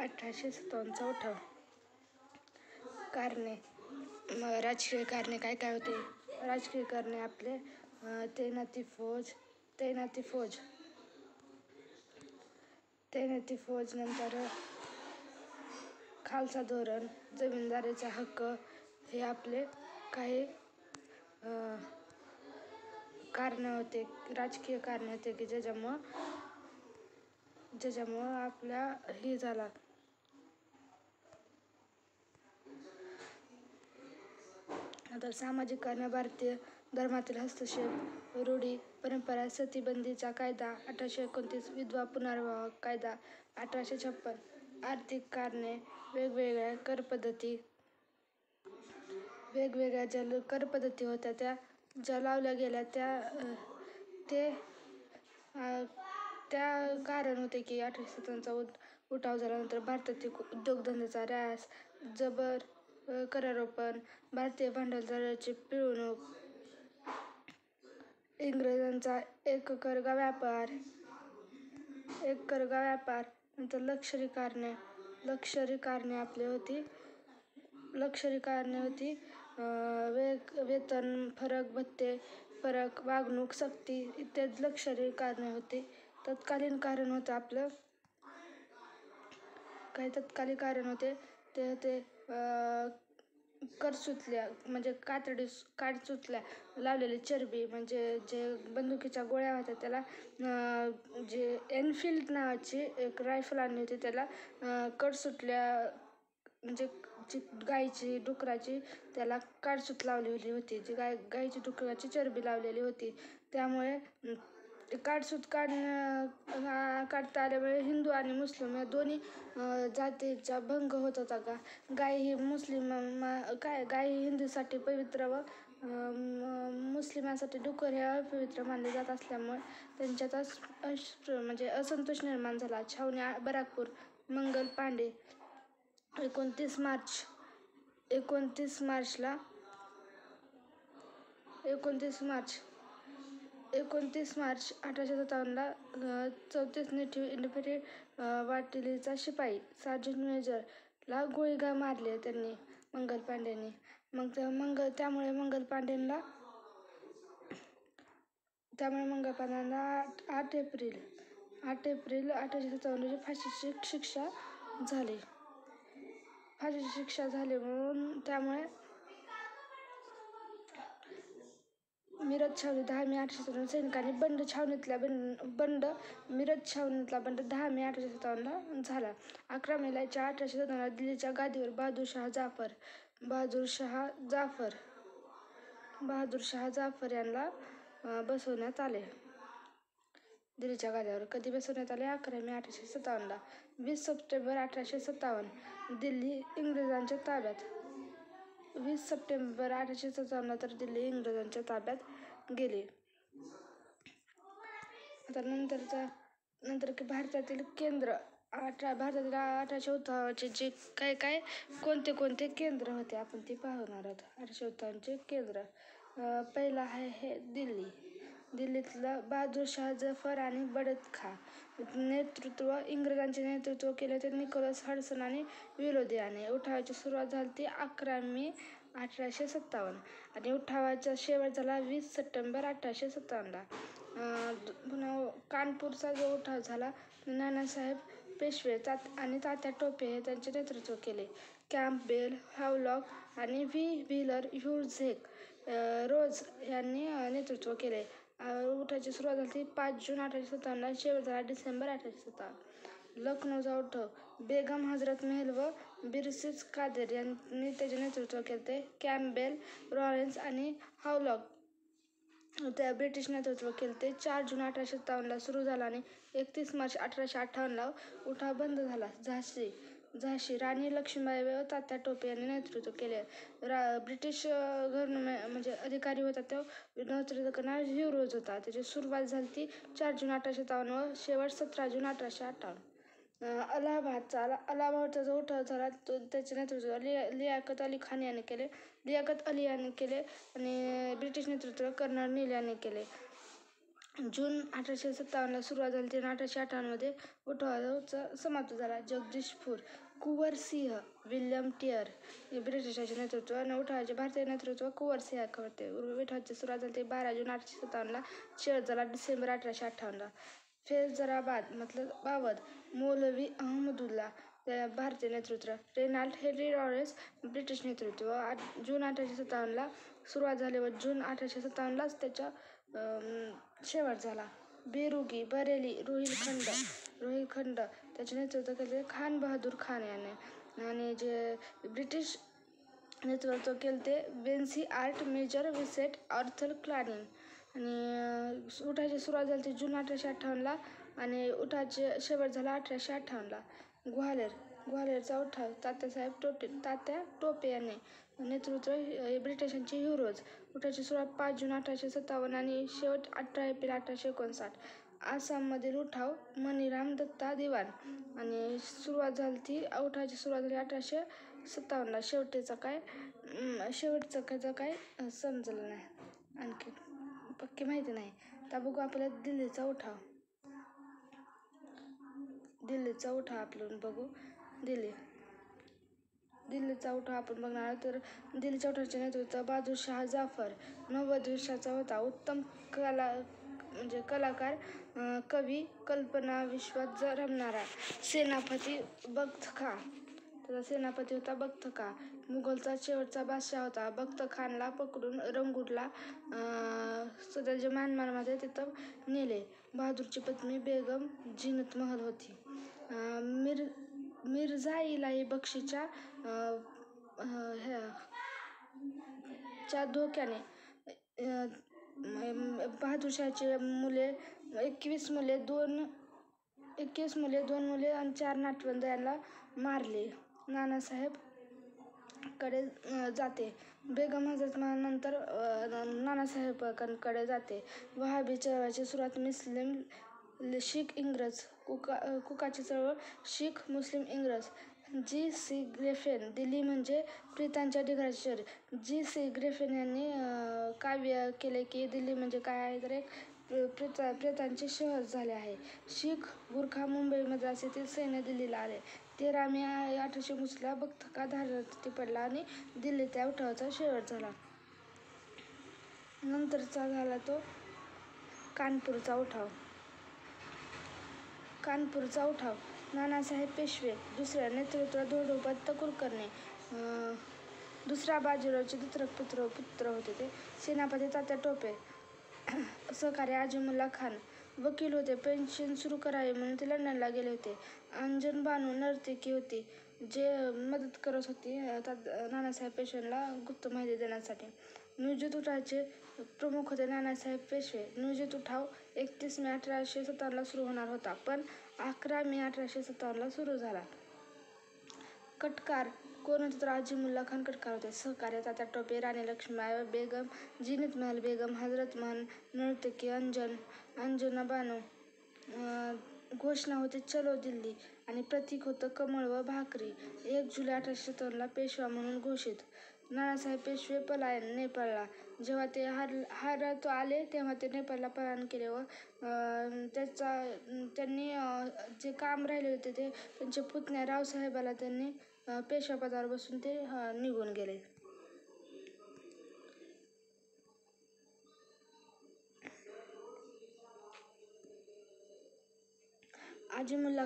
1857चा उठाव. कारणे, राजकीय कारणे काय काय होते? राजकीय कारणे आपले तैनाती फौज, नंतर खालसा धोरण, जमीनदारीचा हक्क, हे आपले काही कारणे होते, राजकीय कारणे होते की ज्याच्यामुळं आपल्या हे झाला. आता सामाजिक कारणे, भारतीय धर्मातील हस्तक्षेप, रूढी परंपरा, सतीबंदीचा कायदा 1829, विधवा पुनर्विवाह कायदा 1856. आर्थिक कारणे, वेगवेगळ्या कर पद्धती होत्या ज्या लावल्या गेल्या त्या कारण होते की 1857चा उठाव झाल्यानंतर भारतातील उद्योगधंद्याचा ऱ्हास, जबर करारोपण, भारतीय भांडवलदाराची पिळवणूक, इंग्रजांचा एककर्गा व्यापार, नंतर लष्करी कारणे आपली होती. वेतन फरक, भत्ते फरक, वागणूक सक्ती इत्यादी लष्करी कारणे होती. तत्कालीन कारण होतं आपलं, काही तत्कालीन कारण होते ते होते करचुतल्या, म्हणजे काडचुतल्या लावलेली चरबी, म्हणजे जे बंदुकीच्या गोळ्या होत्या त्याला जे एनफिल्ड नावाची एक रायफल आणली होती त्याला कडसुटल्या, म्हणजे जी गायची डुकराची त्याला काडसूत लावलेली होती, जी गायची डुकराची चरबी लावलेली होती. त्यामुळे काडसूत काढता आल्यामुळे हिंदू आणि मुस्लिम या दोन्ही जातीचा भंग होत होता. गाय ही हिंदूसाठी पवित्र व मुस्लिमांसाठी डुकर हे अपवित्र मानले जात असल्यामुळे त्यांच्यात म्हणजे असंतोष निर्माण झाला. छावणी बराकपूर, मंगल पांडे 29 मार्च 1857ला 34 नेटिव्ह इन्फंट्री वाटिलीचा शिपाई सार्जंट मेजर ला गोळीबार मारले त्यांनी, मंगल पांडेंनी. त्यामुळे मंगल पांडेंना 8 एप्रिल 1857 रोजी फाशीची शिक्षा झाली. म्हणून त्यामुळे मिरज छावणी 10 मे 1857 सैनिकांनी मिरज छावणीतला बंड 10 मे 1857 झाला. 11 मे 1857 दिल्लीच्या गादीवर बहादूर शाह जाफर यांना बसवण्यात आले. दिल्लीच्या गादीवर कधी बसवण्यात आले? 11 मे 1857. 20 सप्टेंबर 1857 दिल्ली इंग्रजांच्या ताब्यात. 20 सप्टेंबर 1857 तर दिल्ली इंग्रजांच्या ताब्यात गेली. आता नंतर की भारतातील केंद्र, भारतातील 1857चे जे काय कोणते केंद्र होते आपण ते पाहणार आहोत. 1857चे केंद्र, पहिलं आहे हे दिल्लीतलं बहादूर शाह जफर आणि बडद खां इंग्रजांचे नेतृत्व केले होते निकोलस हडसन आणि विलोदी याने. उठावाची सुरुवात झाली ती 11 मे 1857 आणि उठावाचा शेवट झाला 20 सप्टेंबर 1857ला. कानपूरचा जो उठाव झाला नानासाहेब पेशवे आणि तात्या टोपे हे त्यांचे नेतृत्व केले. कॅम्पबेल, हावलॉक आणि व्हीलर ह्यूझेक रोज यांनी नेतृत्व केले. उठावाची सुरुवात झाली 5 जून 1857 शेवट झाला डिसेंबर 1857. लखनौचा उठाव, बेगम हजरत महल व बिरसीस कादेर यांनी त्याचे नेतृत्व केले. कॅम्पबेल, लॉरेन्स आणि हावलॉक त्या ब्रिटिश नेतृत्व केले. 4 जून 1857 सुरू झाला आणि 31 मार्च 1858 उठाव बंद झाला. झाशी राणी लक्ष्मीबाई व तात्या टोपे यांनी नेतृत्व केले. ब्रिटिश गव्हर्नमेंट म्हणजे अधिकारी होता तो नेतृत्व करणारा ह्यू रोज होता. त्याची सुरुवात झाली ती 4 जून 1857 व शेवट 17 जून 1858. अलाहाबादचा जो उठाव झाला त्याचे नेतृत्व लियाकत अली यांनी केले आणि ब्रिटिश नेतृत्व कर्नल नील यांनी केले. जून 1857ला सुरुवात झाली आणि 1858मध्ये उठावाचा समाप्त झाला. जगदीशपूर, कुंवर सिंह, विल्यम टियर हे ब्रिटिशांचे नेतृत्व आणि उठावाचे भारतीय नेतृत्व कुंवर सिंह करते. उठावाची सुरुवात झाली 12 जून 1857ला, शेवट झाला डिसेंबर 1858ला. फैजराबाद मतलब बावध, मौलवी अहमदुल्ला भारतीय नेतृत्व, रेनाल्ड हेनरी लॉरेन्स ब्रिटिश नेतृत्व. जून 1857ला सुरुवात झाली व जून 1857लाच त्याच्या शेवट झाला. बेरुगी, बरेली, रोहिलखंड त्याचे नेतृत्व केले खान बहादूर खान याने. आणि जे ब्रिटिश नेतृत्व केले ते वेन्सी आर्ट मेजर विसेट आर्थर क्लानिंग. आणि उठाची सुरुवात झाली ती जून 1858ला आणि उठाचे शेवट झाला 1858ला. ग्वाल्हेरचा उठाव तात्या टोपे यांनी नेतृत्व, ब्रिटिशांचे हिरोज. उठाची सुरुवात 5 जून 1857 आणि शेवट 18 एप्रिल 1859. आसाममधील उठाव मनीराम दत्ता दिवाण आणि सुरुवात झाली ती उठावाची सुरुवात झाली 1857ला. शेवटचं काय समजलं नाही, आणखी पक्की माहिती नाही. तर बघू आपल्याला दिल्लीचा उठाव आपण बघू. दिल्लीचा उठाव आपण बघणार. तर दिल्लीच्या उठावाचे नेतृत्व बहादूरशाह जाफर 90 वर्षाचा होता. उत्तम कलाकार, कवी, कल्पनाविश्वात रमणारा. सेनापती बख्त खां, त्याचा सेनापती होता बख्त खां. मुघलचा शेवटचा बादशाह होता. बख्त खानला पकडून रंगूटला सध्याच्या म्यानमारमध्ये तिथं नेले. बहादूरची पत्नी बेगम जीनत महल होती. मिर्झा इलाही बक्षीच्या धोक्याने बहादूरशाहची मुले 21 मुले, 2 मुले आणि 4 नातवंड यांना मारले. नानासाहेब कडे जाते. बेगम हजरत महल नंतर नानासाहेबांकडे जाते. वहाबी चळवळीची सुरुवात मुस्लिम, शीख, इंग्रज. कुकाची चळवळ शीख, मुस्लिम, इंग्रज. जी.सी. ग्रेफेन, दिल्ली म्हणजे प्रेतांच्या ढिगाऱ्याचे शहर. जी.सी. ग्रेफेन यांनी काव्य केले की दिल्ली म्हणजे काय आहे तर एक प्रेतांचे शहर झाले आहे. शीख गुरखा मुंबई मद्रास येथील सैन्य दिल्लीला आले. 13 मे 1829ला बख्त खां धाराती पडला आणि दिल्ली त्या उठावाचा शेवट झाला. नंतरचा झाला तो कानपूरचा उठाव. नानासाहेब पेशवे दुसऱ्या नेतृत्व धोंडोपंत कुलकर्णी दुसरा बाजीरावचे पुत्र होते ते. सेनापती तात्या टोपे. सहकारी आजीमुल्ला खान. वकील होते. पेन्शन सुरू करावी म्हणून ते लंडनला गेले होते. अंजन बानू नर्तकी होती जे मदत करत होती नानासाहेब पेशव्यांना गुप्त माहिती देण्यासाठी. नियोजित उठावाचे प्रमुख होते नानासाहेब पेशवे. नियोजित उठाव 31 मे 1857ला सुरू होणार होता पण 11 मे 1857ला सुरू झाला. कटकार कोण होते तर आजीमुल्ला खान कटकार होते. सहकार्य तात्या टोपे, राणी लक्ष्मीबाई, बेगम जीनत महल, बेगम हजरत महल, नर्तकी अंजना बानो. घोषणा होती चलो दिल्ली आणि प्रतीक होतं कमळ व भाकरी. 1 जुलै 1857ला पेशवा म्हणून घोषित. नानासाहेब पेशवे पलायन नेपाळला. जेव्हा ते हारत आले तेव्हा ते नेपाळला पलायन केले व त्यांनी जे काम राहिले होते ते त्यांच्या पुतण्या रावसाहेबाला त्यांनी पेशवापदावर बसून ते निघून गेले. आजीमुल्ला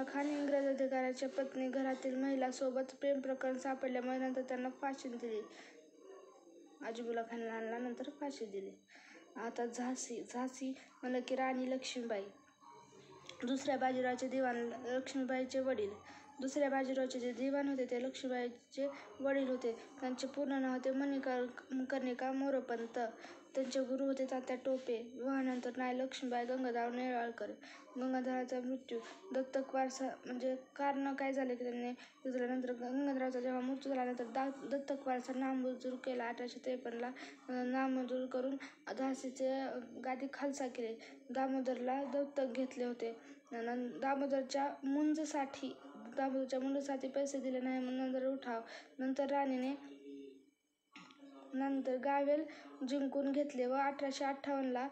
खान इंग्रज अधिकाऱ्याच्या पत्नी घरातील महिलांसोबत प्रेमप्रकरण सापडल्यामुळे नंतर त्यांना फाशी दिली. आजीमुल्ला खानला नंतर फाशी दिली. आता झाशी म्हणलं की राणी लक्ष्मीबाई. दुसऱ्या बाजीरावचे दिवाण लक्ष्मीबाईचे वडील. दुसऱ्या बाजीरावचे जे दिवाण होते ते लक्ष्मीबाईचे वडील होते. त्यांचे पूर्ण नाव होते मणिकर्णिका मोरोपंत. त्यांचे गुरु होते तात्या टोपे. विवाहानंतर नाई लक्ष्मीबाई गंगाधर नेरळकर. गंगाधराचा मृत्यू. दत्तक वारसा म्हणजे कारण काय झाले की त्यांनी झाल्यानंतर गंगाधराचा जेव्हा मृत्यू झाल्यानंतर दत्तक वारसा नामंजूर केला. 1853ला नामंजूर करून झाशीचे गादी खालसा केले. दामोदरला दत्तक घेतले होते. दामोदरच्या मुंजसाठी पैसे दिले नाही म्हणून नंतर उठाव. नंतर राणीने नंतर गावेल जिंकून घेतले व 1858ला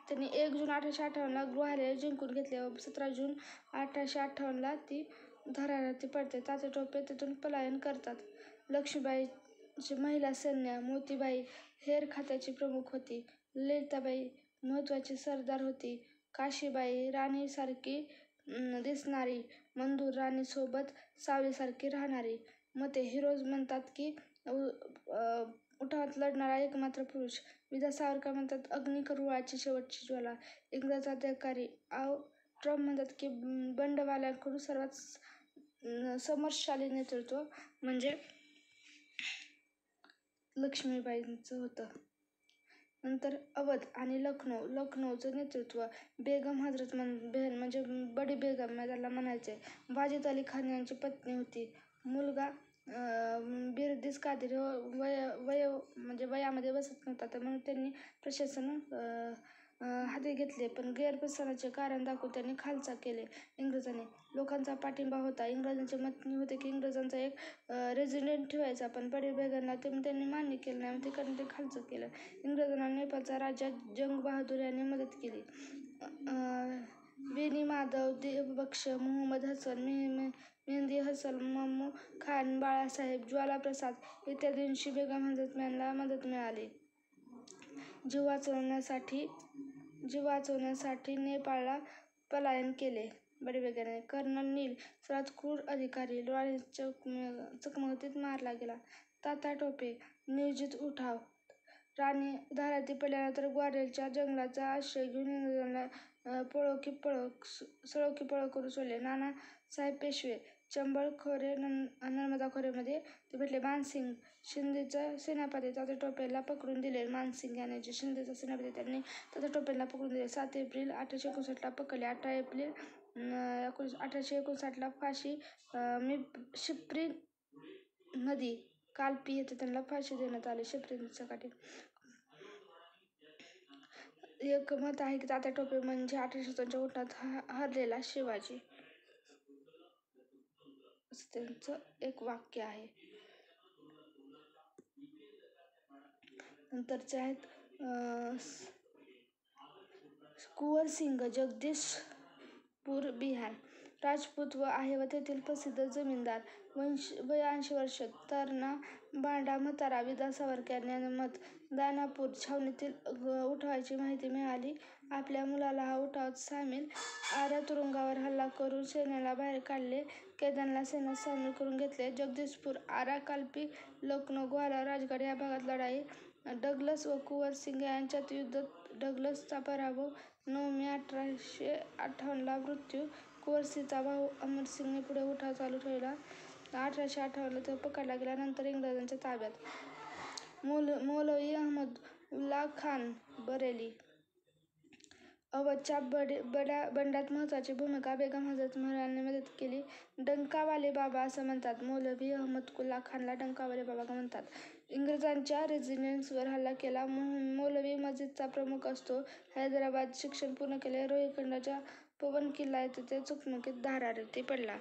त्यांनी 1 जून 1858ला ग्वाल्हेर जिंकून घेतले व 17 जून 1858ला ती थरारती पडते. तात्या टोपे तिथून पलायन करतात. लक्ष्मीबाईची महिला सैन्य. मोतीबाई हेर खात्याची प्रमुख होती. ललिताबाई महत्त्वाची सरदार होती. काशीबाई राणीसारखी दिसणारी. मंजूर राणीसोबत सावलीसारखी राहणारी. मते हिरोज म्हणतात की उठावात लढणारा एकमात्र पुरुष. विदा सावरकर म्हणतात अग्निकरुळाची शेवटची ज्वाला. इंग्रज अधिकारी ट्रम्प म्हणतात की बंडवाल्यांकडून सर्वात समर्थशाली नेतृत्व म्हणजे लक्ष्मीबाईंचं होतं. नंतर अवध आणि लखनौचं नेतृत्व. बेगम हजरत बेहन म्हणजे बडी बेगम त्याला म्हणायचे. वाजिद अली खान यांची पत्नी होती. मुलगा बिर्दिस कादरी म्हणजे वयामध्ये बसत नव्हता, तर म्हणून त्यांनी प्रशासन हाती घेतले, पण गैरप्रसाराचे कारण दाखवून त्यांनी खालसा केले इंग्रजांनी. लोकांचा पाठिंबा होता. इंग्रजांचे मत होते की इंग्रजांचा एक रेजिडेंट ठेवायचा, पण बडी बेगमला त्यांनी मान्य केलं नाही, तिकडून ते खालचं केलं. इंग्रजांना नेपाळचा राजा जंग बहादूर यांनी मदत केली. बेनी माधव, देवबक्ष, मोहम्मद हसन, मेहंदी हसन, मम्मू खान, बाळासाहेब, ज्वालाप्रसाद इत्यादींशी बेगम हजरतयांना मदत मिळाली. जीव वाचवण्यासाठी नेपाळला पलायन केले बडी बेगमने. कर्नल नील सर्वात क्रूर अधिकारी. लॉरेन्सच्या चकमकीत मारला गेला. तात्या टोपे. नियोजित उठाव. राणी धाराती पडल्यानंतर ग्वाल्हेरच्या जंगलाचा आश्रय घेऊन इंग्रजांना सळो की पळो करून सोडले. नानासाहेब पेशवे. चंबळ खोरे नर्मदा खोऱ्यामध्ये ते भेटले. मानसिंग शिंदेचा सेनापती तात्या टोपेला पकडून दिले. मानसिंग याने शिंदेचा सेनापती त्यांनी तात्या टोपेला पकडून दिले. 7 एप्रिल 1859ला पकडले. 18 एप्रिल 1859ला फाशी. शिप्री नदी कालपी येथे त्यांना फाशी देण्यात आली. शिप्री नदीच्या काठी. एक मत आहे की तात्या टोपे म्हणजे 1857च्या उठावात हरलेला शिवाजी, असं त्यांचं एक वाक्य आहे. नंतरचे आहेत कुंवर सिंग. जगदीशपूर बिहार. राजपूत व आहे व तेथील प्रसिद्ध जमीनदार. वय 80 वर्ष. तरणा बांडा म्हातारा. विदा सावरकर यांचे मत. दानापूर छावणीतील उठावाची माहिती मिळाली. आपल्या मुलाला हा उठावात सामील. आरा तुरुंगावर हल्ला करून सैन्याला बाहेर काढले. कैद्यांना सैन्यात सामील करून घेतले. जगदीशपूर, आरा, कालपी, लखनौ, ग्वाल्हेर, राजगड या भागात लढाई. डग्लस व कुंवर सिंग यांच्यात युद्ध. डग्लसचा पराभव. 9 मे 1858ला मृत्यू. कुंवरसिंगचा भाऊ अमरसिंगने पुढे उठाव चालू ठेवला. 1858ला तो पकडला गेला. नंतर इंग्रजांच्या ताब्यात. मौलवी अहमदुल्ला खान बरेली. अवधच्या बंडात महत्त्वाची भूमिका. बेगम हजरत महलने मदत केली. डंकावाले बाबा असं म्हणतात. मौलवी अहमदुल्ला खानला डंकावाले बाबा म्हणतात. इंग्रजांच्या रेजिमेंट्सवर हल्ला केला. मौलवी मस्जिदचा प्रमुख असतो. हैदराबाद शिक्षण पूर्ण केले. रोहिलखंडच्या पवन किल्ला येथे ते चकमकीत धारारती पडला.